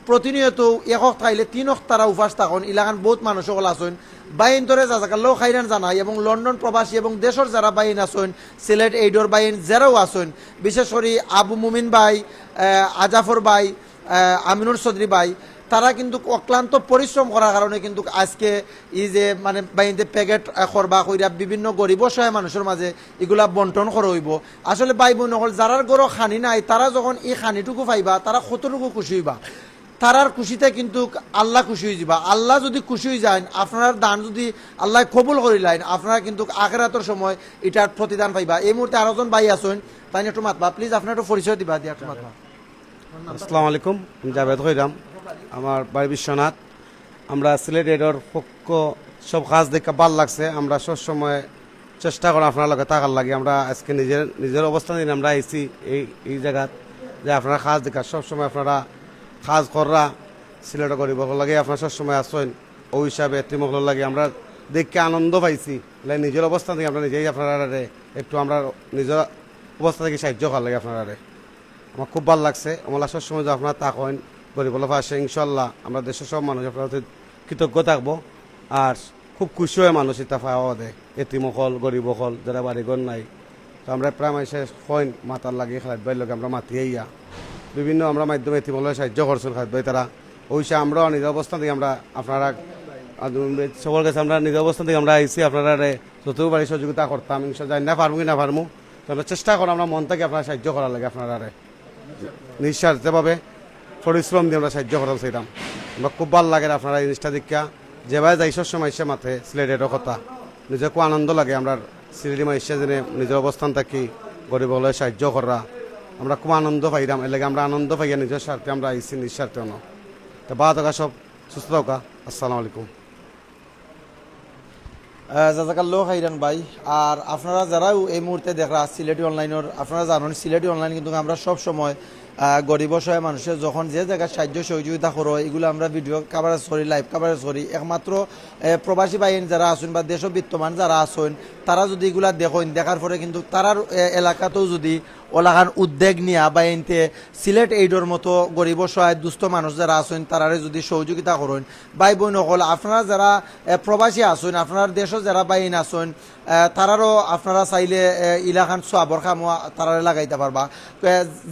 প্রতিনিয়ত একক খাইলে 3 তারা উপাস থাকুন, এলাকান বহুত মানুষ সকল আছেন। বাইন ধরে জাজাকাল্লাহ খাইরান জানাই এবং লন্ডন প্রবাসী এবং দেশের যারা বাইন আছেন, সিলেট এইডর বাইন যারাও আছেন, বিশেষ করে আবু মুমিন ভাই, আজাফর ভাই, আমিনুর চৌধুরী ভাই, তারা কিন্তু অক্লান্ত পরিশ্রম করার কারণে কিন্তু আজকে এই যে মানে বাইন্দে প্যাকেট করবা কইরা বিভিন্ন গরিব অসহায় মানুষের মাঝে এগুলা বন্টন করা হইব। আসলে ভাই বোন হল যারার গরো খানি নাই, তারা যখন এই খানিটুকু পাইবা তারা কতটুকু খুশি হইবা, তারার খুশিতে কিন্তু আল্লাহ খুশি হয়ে যাবা। আল্লাহ যদি খুশি হয়ে যায়, আপনার দান যদি আল্লাহ কবুল করিলেন, আপনারা কিন্তু আখেরাতের সময় এটার প্রতিদান পাইবা। এই মুহূর্তে আরেকজন ভাই আছেন, তাই একটু মাতবা প্লিজ, আপনার একটু পরিচয় দিবা দিয়ে একটু মাতবা। আসসালামু আলাইকুম, আমি জাভেদ হইলাম, আমার বাড়ি বিশ্বনাথ। আমরা সিলেট এডর পক্ষ সব কাজ দেখে ভাল লাগছে। আমরা সবসময় চেষ্টা করি আপনার লগে থাকার লাগে। আমরা আজকে নিজের অবস্থান দিন আমরা আইছি এই জায়গাত যে আপনারা কাজ দেখা সবসময় আপনারা কাজ কররা সিলেট গরিব লাগে আপনারা সবসময় আসেন। ওই হিসাবে এতিমগুলোর লাগে আমরা দেখে আনন্দ পাইছি। নিজের অবস্থান থেকে আমরা নিজেই আপনারা একটু আমরা নিজের অবস্থা থেকে সাহায্য করার লাগে আপনারা। আমার খুব ভালো লাগছে। আমার সবসময় যে আপনারা থাকেন গরিবগুলো পাশে, ইনশাল্লাহ আমরা দেশের সব মানুষ আপনার কৃতজ্ঞ থাকবো। আর খুব খুশি হয়ে মানুষ এটা পাওয়া দেয়, এতিমকল গরিব হল যারা বাড়িঘর নাই। তো আমরা প্রায় মাসে হইন মাতার লাগে খাদ্য ভাইয়ের লোক আমরা মাতিয়ে ইয়া বিভিন্ন আমরা মাধ্যমে এতিমকলের সাহায্য করছেন খাদ্য ভাই তারা। ওইসে আমরাও নিজের অবস্থান থেকে আমরা আপনারা সবার কাছে আমরা নিজের অবস্থান থেকে আমরা আইসি আপনারা যতটুকু বাড়ি সহযোগিতা করতাম। ইনশাল্লাহ জানি না পারবো কি না পারবো, তো আমরা চেষ্টা করো আমরা মন থেকে আপনারা সাহায্য করার লাগে আপনারা নিঃস্বার্থভাবে পরিশ্রম দিয়ে আমরা সাহায্য করতাম চাইতাম। আমরা খুব ভালো লাগে আপনারা এই জিনিসটা দীক্ষা যেভাবে যাই সব সময় এসে মাঠে সিলেটের কথা নিজে খুব আনন্দ লাগে। আমরা সিলেটি মাইসে জেনে নিজের অবস্থান থাকি গরিব হলে সাহায্য করা আমরা খুব আনন্দ পাইলাম। এর লাগে আমরা আনন্দ পাইয়া নিজের স্বার্থে আমরা আইসি নিঃস্বার্থে ন। তো বা থাকা সব সুস্থ থাকা। আসসালামু আলাইকুম। জাজাকাল্লাহ খাইরান ভাই। আর আপনারা যারাও এই মুহূর্তে দেখরা সিলেটি অনলাইনের, আপনারা জানেন সিলেটি অনলাইন কিন্তু আমরা সব সময় গরিব অসহায় মানুষের যখন যে জায়গায় সাহায্য সহযোগিতা করো এগুলো আমরা ভিডিও কাভারেজ করি, লাইভ কাভারেজ করি। একমাত্র প্রবাসী বাইন যারা আসুন বা দেশ বিত্তমান যারা আসুন, তারা যদি এগুলা দেখেন, দেখার পরে কিন্তু তারার এলাকাতেও যদি ওলাখান উদ্যোগ নিয়া বা এনতে সিলেট এইডর মতো গরিব অসহায় দুস্থ মানুষ যারা আছেন তারারে যদি সহযোগিতা করেন। ভাই বোন হল আপনারা যারা প্রবাসী আছেন, আপনার দেশও যারা বাইন আছেন, তারারও আপনারা চাইলে ইলাখান সোয়াবর খামো তারারে লাগাইতে পারবা।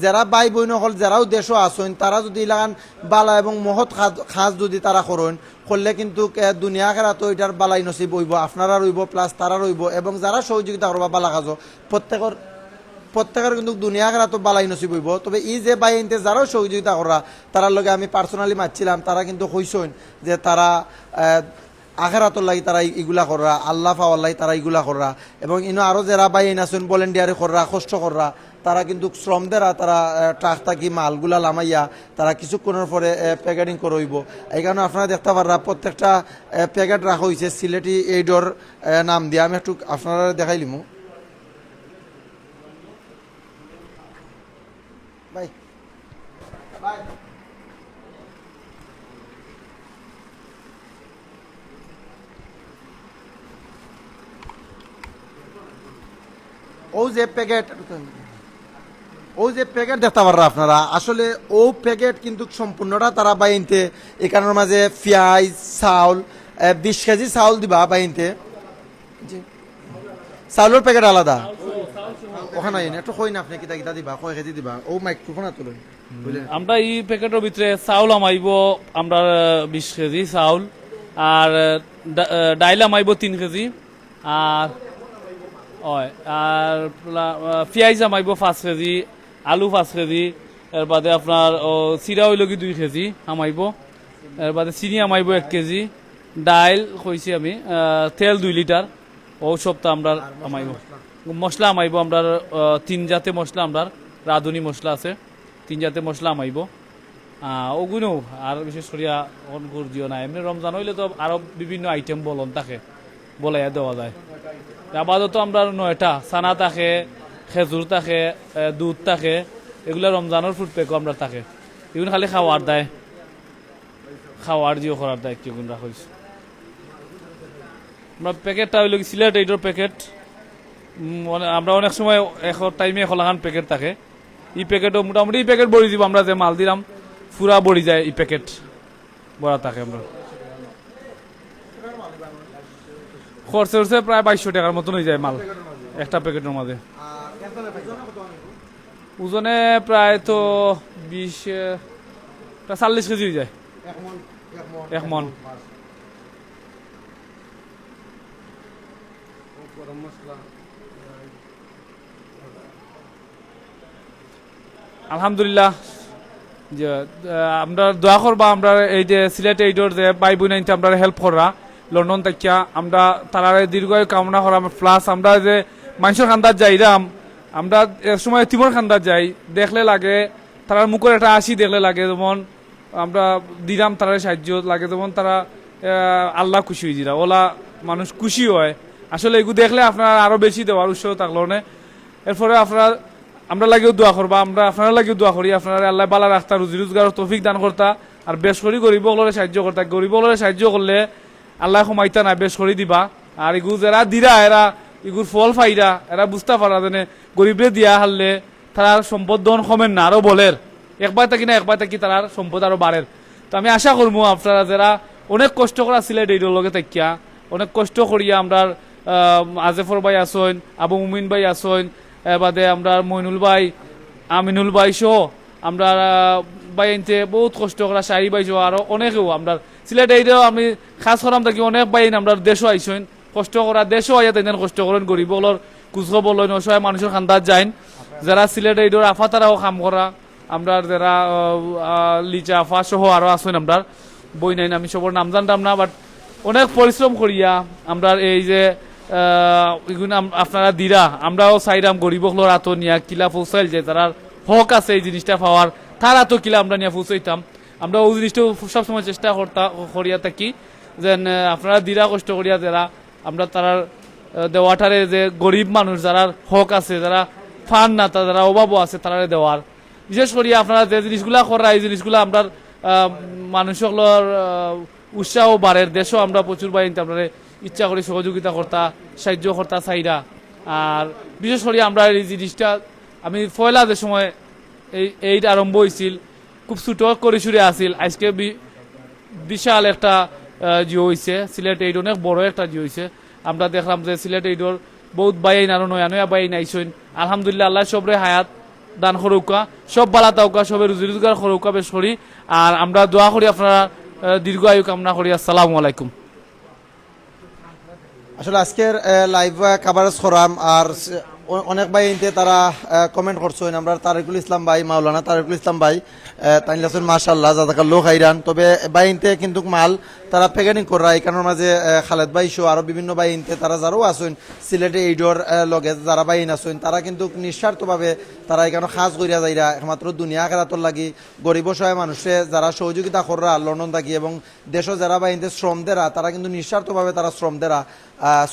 যারা ভাই বোন হল যারাও দেশও আছেন, তারা যদি ইলাখান বালা এবং মহৎ খাজ যদি তারা করেন করলে কিন্তু দুনিয়া খেরা তো এটার বালাই নসিব হইব, আপনারা রইব প্লাস তারা রইব। এবং যারা সহযোগিতা করবা বালা কাজও প্রত্যেকের কিন্তু দুনিয়া খেলা তো বালাই নসিব হইব। তবে এই যে বাইনতে যারাও সহযোগিতা করা তারার লগে আমি পার্সোনালি মারছিলাম, তারা কিন্তু কইসেন যে তারা আখেরাতর লাগি তারা ইগুলা করা, আল্লাহ পাওয়ার লাগি তারা ইগুলা করা। এবং ইনো আরও যারা বাইন আছেন ভলেন্টিয়ারি করা, কষ্ট করা, তারা কিন্তু শ্রম দেরা তারা ট্রাক থাকি মালগুলা লামাইয়া তারা কিছুক্ষণের পরে প্যাকেটিং করে হইব। এই কারণে আপনারা দেখতে পাররা প্রত্যেকটা প্যাকেট রাখা হয়েছে সিলেটি এইডর নাম দিয়ে। আমি একটু আপনারা দেখাইলিমু ভাই। ও যে প্যাকেট ওই যে প্যাকেট দেখতে পাররা আপনারা আসলে ও প্যাকেট কিন্তু সম্পূর্ণটা তারা বাইনতে এখানের মাঝে পেঁয়াজ চাউল 20 কেজি চাউল দিবা বাইনতে চাউলের প্যাকেট আলাদা ওখানে একটু কই না আপনি কিতা কিতা দিবা কয় কেজি দিবা ও মাইক্রোফোন তুলুন আমরা এই প্যাকেটের ভিতরে চাউল আমাইব আমরা 20 কেজি চাউল আর ডাইল আমাইব 3 কেজি আর আর পেঁয়াজ আমাইব 5 কেজি আলু 5 কেজি এর বাদে আপনার চিরা হইল কি 2 কেজি আমাইব এর বাদে চিনি আমাইব 1 কেজি ডাইল কইছি আমি তেল 2 লিটার ও সবটা আমরা আমাইব মশলা আমাইব আমরা 3 জাতে মশলা আমরা রাঁধুনি মশলা আছে 3 জাতে মশলা আমাইব ওগুলো আর বিশেষ করিয়া অনকুর দিও না এমনি রমজান হইলে তো আরো বিভিন্ন আইটেম বলন থাকে বলাইয়া দেওয়া যায় আপাতত আমরা 9টা সানা থাকে খেজুর থাকে দুধ থাকে এগুলা রমজানের ফুড প্যাকও আমরা থাকে এগুলো খালি খাওয়ার দেয় খাওয়ার জিও করার দেয় কেগুন রাখা হয়েছে আমরা প্যাকেটটা হইল সিলেট এইটার প্যাকেট আমরা অনেক সময় টাইমে এখলাখান প্যাকেট থাকে এই প্যাকেটও মোটামুটি এই প্যাকেট বড়ি দিব আমরা যে মাল দিলাম পুরা বড়ি যায় এই প্যাকেট বড়া থাকে আমরা খরচে খরচে প্রায় 2200 টাকার মতন হয়ে যায় মাল একটা প্যাকেটের মাঝে ওজনে প্রায় তো 40 কেজি হয়ে যায় 1 মন আলহামদুলিল্লাহ যে আমরা দোয়া করবা আমরা এই যে সিলেট এইডর যে ভাই বোন আমরা হেল্প করা লন্ডন থেকে আমরা তারা দীর্ঘায়ু কামনা করা প্লাস আমরা যে মানুষের খান্দার যাইরাম আমরা এক সময় তিমর খান্দার যাই দেখলে লাগে তারার মুখের একটা হাসি দেখলে লাগে যেমন আমরা দিলাম তারা সাহায্য লাগে যেমন তারা আল্লাহ খুশি হয়ে যারা ওলা মানুষ খুশি হয় আসলে এগুলো দেখলে আপনার আরো বেশি দেওয়ার উৎসাহ থাকলো না এরপরে আপনার আমরা লাগেও দোয়া করবা আমরা আপনারা লাগেও দোয়া করি আপনারা আল্লাহ বালা রাখতা রুজি রোজগার তৌফিক দান করতা আর বেশ করি গরিব হলে সাহায্য করতা গরিব হলে সাহায্য করলে আল্লাহ কমাইতা না বেশ করে দিবা আর এগুলো যারা দিরা এরা এগুর ফল ফাইরা এরা বুঝতে পারা যেন গরিবরে দিয়া হারলে তারা সম্পদ দন কমেন না আরো বলের একবার থাকি না একবার থাকি তার সম্পদ আরো বাড়ের তো আমি আশা করবো আপনারা যারা অনেক কষ্ট করা সিলেট এইটার লগে থাকিয়া অনেক কষ্ট করিয়া আমরা আজেফর ভাই আসইন আবু মুমিন ভাই আসইন বাদে আমরা মইনুল ভাই আমিনুল ভাই সহ আমরা বাইনতে বহুত কষ্ট করা শাহী ভাই সহ আরো অনেকেও আমরা সিলেট এইটাও আমি খাস করাম থাকি অনেক বাইন আমরা দেশও আইসইন কষ্ট করা দেশও আইয়া তাই কষ্ট করেন গরিবগুলোর কুচখবর লইন অসহায় মানুষের খান্দার যাইন যারা সিলেট এইটার আফা তারাও কাম করা আমরা যারা লিচা আফা সহ আরো আসইন আমরা বই নাইন আমি সবর নাম জানতাম না বাট অনেক পরিশ্রম করিয়া আমরা এই যে এগুলো আপনারা দিরা আমরাও চাইরাম গরিবগুলোর আতো নিয়া কিলা পৌঁছাইল যে তারা হক আছে এই জিনিসটা পাওয়ার তার আতো কিলা আমরা নিয়ে পৌঁছাইতাম আমরা ওই জিনিসটা সবসময় চেষ্টা করিয়া থাকি যে আপনারা দিরা কষ্ট করিয়া যারা আমরা তারা দেওয়াটারে যে গরিব মানুষ যারা হক আছে যারা ফান না যারা অভাবও আছে তারা দেওয়ার বিশেষ করিয়া আপনারা যে জিনিসগুলা করা এই জিনিসগুলা আমরা মানুষগুলোর উৎসাহ বাড়ের দেশও আমরা প্রচুর বাইন আপনার ইচ্ছা করি সহযোগিতা করতা সাহায্য করতা চাইরা আর বিশেষ করে আমরা এই জিনিসটা আমি পয়লা যে সময় এই আরম্ভ হয়েছিল খুব ছোট করে সুরে আসিল আজকে বিশাল একটা জিও হয়েছে সিলেট এইড অনেক বড় একটা জিও হয়েছে আমরা দেখলাম যে সিলেট এইডর বহুত বাইন আরো নয়া নয়া বাইন আইসইন আলহামদুলিল্লাহ আল্লাহ সবরে হায়াত দান করৌকা সব বালা তাউকা সবে রুজি রোজগার করৌকা বেশ করি আর আমরা দোয়া করি আপনারা দীর্ঘ আয়ু কামনা করি আসসালামু আলাইকুম আসলে আজকের লাইভ কাভারেজ করাম আর অনেক ভাই ইনতে তারা কমেন্ট করছেন আমরা তারিকুল ইসলাম ভাই মাওলানা তারিকুল ইসলাম ভাই তাইলাসুন মাশাআল্লাহ জাযাকাল্লাহু খাইরান তবে ভাই ইনতে কিন্তু মাল তারা প্যাকেটিং করা এখানের মাঝে খালেদ ভাই সহ আরো বিভিন্ন ভাই ইনতে তারা যারাও আসেন সিলেটে এইডর লগে যারা ভাই আসেন তারা কিন্তু নিঃস্বার্থভাবে তারা এখানে খাস করিয়া যাইরা একমাত্র দুনিয়া আখিরাতর লাগি গরিব সহায় মানুষে যারা সহযোগিতা করা লন্ডন থাকি এবং দেশও যারা ভাই ইনতে শ্রম দেরা তারা কিন্তু নিঃস্বার্থভাবে তারা শ্রম দেরা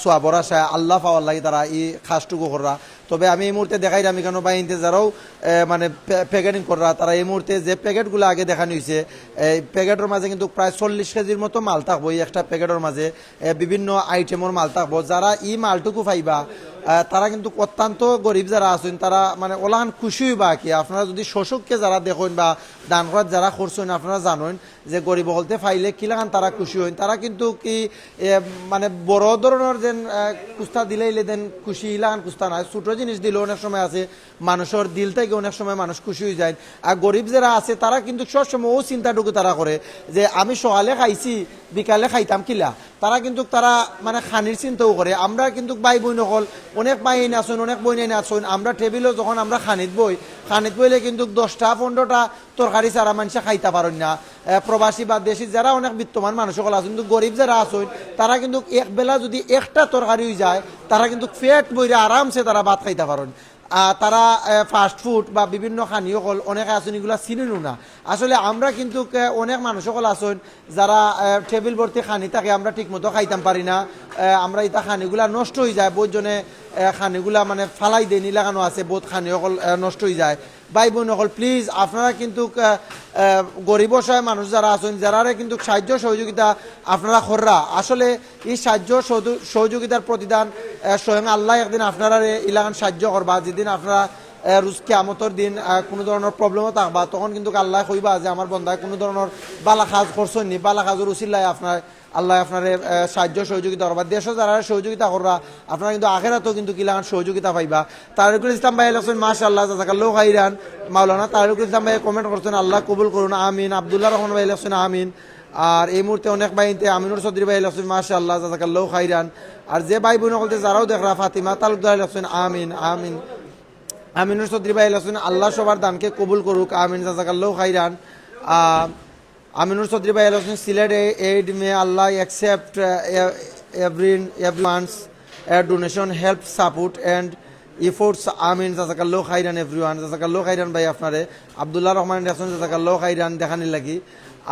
সোয়াবর আশায় আল্লাহ পাওয়ার লাগি তারা এই খাসটুকু করা তবে আমি এই মুহূর্তে দেখাইলাম এখানে বা ইনতে যারাও মানে প্যাকেটিং করা তারা এই মুহূর্তে যে প্যাকেটগুলো আগে দেখানো হয়েছে এই প্যাকেটের মাঝে কিন্তু প্রায় 40 কেজির মতো মাল থাকবো এই একটা প্যাকেটের মাঝে বিভিন্ন আইটেমের মাল থাকবো যারা এই মালটুকু পাইবা তারা কিন্তু অত্যন্ত গরিব যারা আছেন তারা মানে ওলাহান খুশি বা কি আপনারা যদি শোষককে যারা দেখেন বা দান করার যারা করছেন আপনারা জানেন যে গরিব হলতে ফাইলে কিলাখান তারা খুশি হইন তারা কিন্তু কি মানে বড় ধরনের যেন কুস্তা দিলেইলে দেন খুশি ইলাখান কুস্তা নয় ছোটো জিনিস দিলে অনেক সময় আছে মানুষের দিল থেকে অনেক সময় মানুষ খুশি হয়ে যায় আর গরিব যারা আছে তারা কিন্তু সবসময় ও চিন্তাটুকু তারা করে যে আমি সকালে খাইছি বিকালে খাইতাম কিলা তারা কিন্তু তারা মানে খানির চিন্তাও করে আমরা কিন্তু ভাই বোন হল অনেক ভাই আইন আসুন অনেক বোন আইন আসুন আমরা টেবিলও যখন আমরা খানিত বইলে কিন্তু 10টা 15টা তরকারি সারা মানুষে খাইতে পারেন না প্রবাসী বা দেশি যারা অনেক বিত্তমান মানুষ সকল আছে কিন্তু গরিব যারা আসুন তারা কিন্তু একবেলা যদি একটা তরকারি হয়ে যায় তারা কিন্তু পেট বইরে আরামসে তারা ভাত খাইতে পারেন তারা ফাস্ট ফুড বা বিভিন্ন খানি সকল অনেক আসুন এগুলো চিনেনও না আসলে আমরা কিন্তু অনেক মানুষ সকল আসুন যারা টেবিল ভর্তি খানি থাকে আমরা ঠিকমতো খাইতাম পারি না আমরা এটা খানিগুলা নষ্ট হয়ে যায় বহুজনে খানিগুলা মানে ফালাই দেনি লাগানো আছে বহুত খানি সকল নষ্ট হয়ে যায় ভাই বোন সকল প্লিজ আপনারা কিন্তু গরিব অসহায় মানুষ যারা আছেন যারা কিন্তু সাহায্য সহযোগিতা আপনারা কররা আসলে এই সাহায্য সহযোগিতার প্রতিদান স্বয়ং আল্লাহ একদিন আপনারা ইলাকান সাহায্য করবা যেদিন আপনারা রোজ কিয়ামতের দিন কোনো ধরনের প্রবলেমও থাকবা তখন কিন্তু আল্লাহ কইবা যে আমার বন্ধায় কোনো ধরনের বালা কাজ করছেন নি বালা কাজের উসিলায় আপনার আল্লাহ আপনার সাহায্য সহযোগিতা করবা দেশও যারা সহযোগিতা করবা আপনারা কিন্তু আখেরাতেও কিন্তু কিলাখান সহযোগিতা পাইবা তারিকুল ইসলাম ভাই লাগছেন মাশাআল্লাহ জাযাকাল্লাহু খাইরান মাওলানা তারিকুল ইসলাম ভাই কমেন্ট করছেন আল্লাহ কবুল করুন আমিন আব্দুল্লাহ রহমান ভাই লাগছেন আমিন আর এই মুহূর্তে অনেক ভাইতে আমিনুর চৌধুরী ভাই লাগছেন মাশাআল্লাহ জাযাকাল্লাহু খাইরান আর যে ভাই বোন বলতে যারাও দেখরা ফাতিমা তালুকদার লাগছেন আমিন আমিন আমিনুর চৌধুরী ভাই লাগছেন আল্লাহ সবার দানকে কবুল করুক আমিন জাযাকাল্লাহু খাইরান Aminur Chaudhary bhai allows Sylhet aid may Allah accept everyone's donation, help, support and efforts. Amin. Jazakallahu khairan everyone. Jazakallahu khairan bhai আপনারে আব্দুল্লাহ রহমান রাসূল জাযাকাল্লাহু খাইরান দেখানি লাগি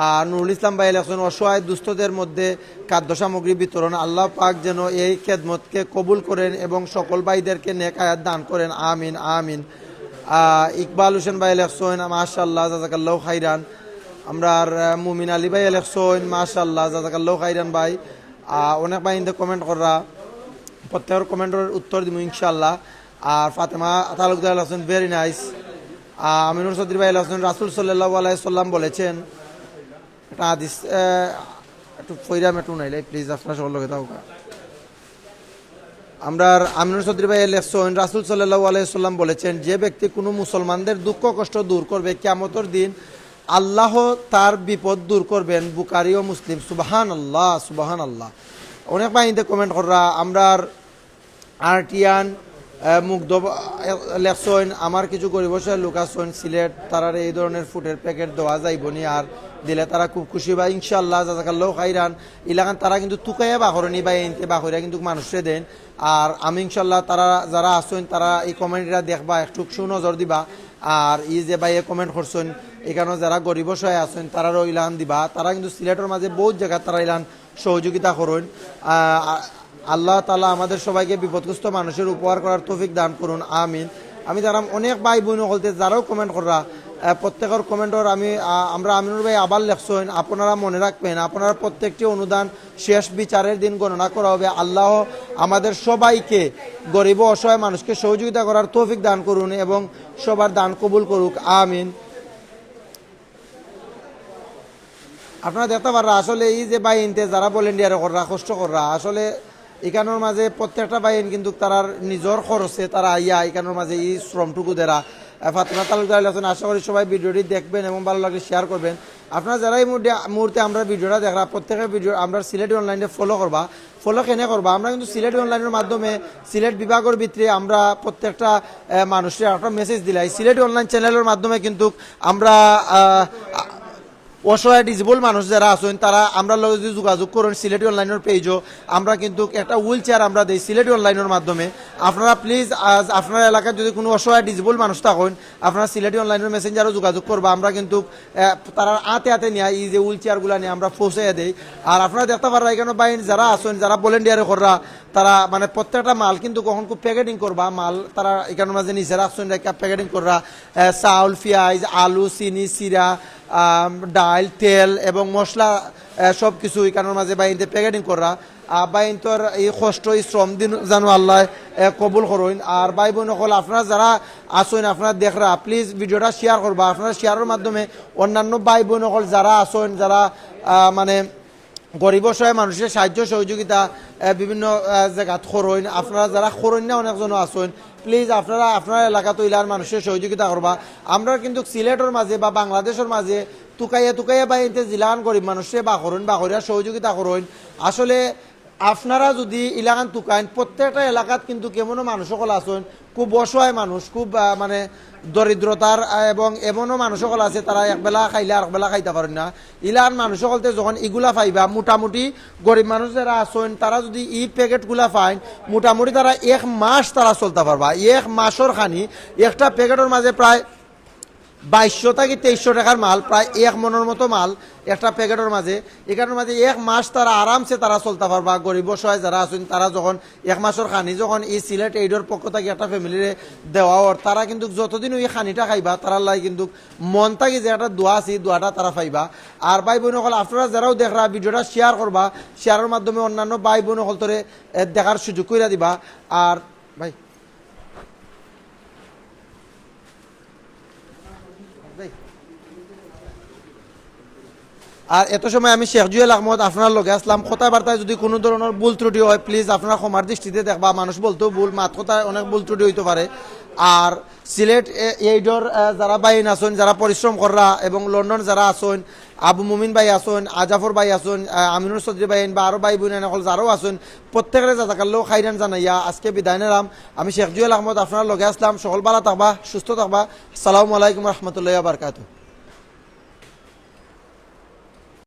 আর নুরুল ইসলাম ভাই লাগছেন অসহায় দুস্থদের মধ্যে খাদ্য সামগ্রী বিতরণ আল্লাহ পাক যেন এই খেদমতকে কবুল করেন এবং সকল ভাইদেরকে নেক হায়াত দান করেন আমিন আমিন ইকবাল হোসেন ভাই লাগছেন মাশাআল্লাহ জাযাকাল্লাহু খাইরান আমরা মুমিন আলী ভাই লাগছেন মাশাআল্লাহ জাযাকাল্লাহু খাইরান ভাই অনেক ভাই ইনতে কমেন্ট কররা প্রত্যেকের কমেন্টের উত্তর দিব ইনশাআল্লাহ আর ফাতেমা তালুকদার লাগছেন ভেরি নাইস আমিনুর চৌধুরী ভাই লাগছেন রাসূল সাল্লাল্লাহু আলাইহি সাল্লাম বলেছেন এটা হাদিস একটু ফইরাম একটু নাইলে প্লিজ আপনারা সকল লোকে থাকুক আমরা আমিনুর চৌধুরী ভাই লাগছেন রাসূল সাল্লাল্লাহু আলাইহি সাল্লাম বলেছেন যে ব্যক্তি কোনো মুসলমানদের দুঃখ কষ্ট দূর করবে কিয়ামতের দিন আল্লাহ তার বিপদ দূর করবেন বুখারী ও মুসলিম সুবহানাল্লাহ সুবহানাল্লাহ অনেক ভাইতে কমেন্ট কররা আমরা আরটিয়ান মুগ্ধ লেখছেন আমার কিছু গরিব লোক আছেন সিলেট তারার এই ধরনের ফুডের প্যাকেট দেওয়া যাইবনি আর দিলে তারা খুব খুশি বা ইনশাআল্লাহ জাযাকাল্লাহু খাইরান ইলাকান তারা কিন্তু তুকাইয়া বাহরনি বা এনতে বাহরিয়া কিন্তু মানুষে দেন আর আমি ইনশাআল্লাহ তারা যারা আছেন তারা এই কমেন্টটা দেখবা একটু সুনজর দিবা আর এই যে ভাই কমেন্ট করছেন এখানে যারা গরিব অসহায় আছেন তারারও ইলান দিবা তারা কিন্তু সিলেটের মাঝে বহুত জায়গা তারা ইলান সহযোগিতা করুন আল্লাহ তাআলা আমাদের সবাইকে বিপদগ্রস্ত মানুষের উপকার করার তৌফিক দান করুন আমিন আমি যারা অনেক ভাই বোন বলতে যারাও কমেন্ট কররা প্রত্যেকের কমেন্টর আমরা আমিনুর ভাই আবার লেখছেন আপনারা মনে রাখবেন আপনারা প্রত্যেকটি অনুদান শেষ বিচারের দিন গণনা করা হবে আল্লাহ আমাদের সবাইকে গরিব অসহায় মানুষকে সহযোগিতা করার তৌফিক দান করুন এবং সবার দান কবুল করুক আমিন আপনারা দেখতে পাররা আসলে এই যে বাইনতে যারা ভলেন্টিয়ার কররা কষ্ট কররা আসলে এখানোর মাঝে প্রত্যেকটা বাইন কিন্তু তারার নিজের খরচে তারা আইয়া এখানোর মাঝে এই শ্রমটুকু দেরা ফাতিমা তালুকদার আছেন আশা করি সবাই ভিডিওটি দেখবেন এবং ভালো লাগলে শেয়ার করবেন আপনারা যারা এই মুহূর্তে আমরা ভিডিওটা দেখরা প্রত্যেকের ভিডিও আমরা সিলেটি অনলাইনে ফলো কেনে করবা আমরা কিন্তু সিলেটি অনলাইনের মাধ্যমে সিলেট বিভাগের ভিতরে আমরা প্রত্যেকটা মানুষের একটা মেসেজ দিলাই সিলেটি অনলাইন চ্যানেলের মাধ্যমে কিন্তু আমরা অসহায় ডিজেবল মানুষ যারা আছেন তারা আমরা লগে যদি যোগাযোগ করেন সিলেটি অনলাইনের পেজও আমরা কিন্তু একটা হুইল চেয়ার আমরা দিই সিলেটি অনলাইনের মাধ্যমে আপনারা প্লিজ আপনার এলাকায় যদি কোনো অসহায় ডিজেবল মানুষ থাকেন আপনারা সিলেটি অনলাইনের মেসেঞ্জারও যোগাযোগ করবা আমরা কিন্তু তারা হাতে নিয়ে এই যে হুইল চেয়ারগুলো নিয়ে আমরা পৌঁছে দেই আর আপনারা দেখতে পারা এখানে বাইন যারা আছেন যারা ভলেন্টিয়ার কররা তারা মানে প্রত্যেকটা মাল কিন্তু কখন খুব প্যাকেটিং করবা মাল তারা এখানের মাঝে নিচে রাখছেন প্যাকেটিং কররা চাউল পেঁয়াজ আলু চিনি চিরা ডাল তেল এবং মশলা সব কিছু এখানের মাঝে বাইনতে প্যাকেটিং করা বাইন তোর এই কষ্ট এই শ্রম দিন জানো আল্লাহ কবুল করুন। আর ভাই বোন সকল আপনারা যারা আসুন আপনারা দেখরা প্লিজ ভিডিওটা শেয়ার করবা, আপনারা শেয়ারের মাধ্যমে অন্যান্য ভাই বোন সকল যারা আসুন যারা মানে গরিব অসহায় মানুষের সাহায্য সহযোগিতা বিভিন্ন জায়গাত খরইন, আপনারা যারা খরইন না অনেকজন আসুন প্লিজ আপনারা আপনার এলাকা তৈলার মানুষের সহযোগিতা করবা। আমরা কিন্তু সিলেটের মাঝে বা বাংলাদেশের মাঝে তুকাইয়া বাইনতে জিলান গরিব মানুষে বা করিয়া সহযোগিতা করইন। আসলে আপনারা যদি এলাকান তুকাইন প্রত্যেকটা এলাকাত কিন্তু কেমনও মানুষ সকল আসুন খুব অসহায় মানুষ, খুব মানে দরিদ্রতার এবং এমনও মানুষ সকল আছে তারা একবেলা খাইলে আর একবেলা খাইতে পারেন না। ইলার মানুষ সকলতে যখন ইগুলা পাইবা মোটামুটি গরিব মানুষ যারা আসেন তারা যদি ই প্যাকেটগুলা পাইন মোটামুটি তারা 1 মাস তারা চলতে পারবা। 1 মাসের খানি একটা প্যাকেটের মাঝে প্রায় 2200 থেকে 2300 টাকার মাল, প্রায় 1 মনের মতো মাল একটা প্যাকেটের মাঝে। এখানের মাঝে 1 মাস তারা আরামসে তারা চলতে পারবা। গরিব অসহায় যারা আছেন তারা যখন 1 মাসের খানি যখন এই সিলেট এইডর পক্ষ থেকে একটা ফ্যামিলিরে দেওয়া ওর তারা কিন্তু যতদিন ওই খানিটা খাইবা তারা লাই কিন্তু মন থাকি যে একটা দোয়া আছে দোয়াটা তারা পাইবা। আর ভাই বোন সকল আপনারা যারাও দেখরা ভিডিওটা শেয়ার করবা, শেয়ারের মাধ্যমে অন্যান্য ভাই বোন সকল তোরে দেখার সুযোগ করে দিবা। আর ভাই আর এত সময় আমি শেখ জুয়েল আহমদ আপনার লগে আসলাম। কথাবার্তায় যদি কোনো ধরনের ভুল ত্রুটি হয় প্লিজ আপনারা ক্ষমার দৃষ্টিতে দেখবা। মানুষ বলতেও ভুল, মাত কথায় অনেক ভুল ত্রুটি হইতে পারে। আর সিলেট এইডর যারা বাইন আসুন যারা পরিশ্রম করা এবং লন্ডন যারা আসুন আবু মুমিন ভাই আসুন, আজাফর ভাই আসুন, আমিনুর চৌধুরী ভাই বা আরও ভাই বোন সকল যারাও আসুন প্রত্যেকের জাজাকাল্লাহ খাইরান জানাইয়া আজকে বিদায় নিলাম। আমি শেখ জুয়েল আহমদ আপনার লগে আসলাম। সকল ভালো থাকবা, সুস্থ থাকবা। আসসালামু আলাইকুম রহমতুল্লাহ বারকাতুহ।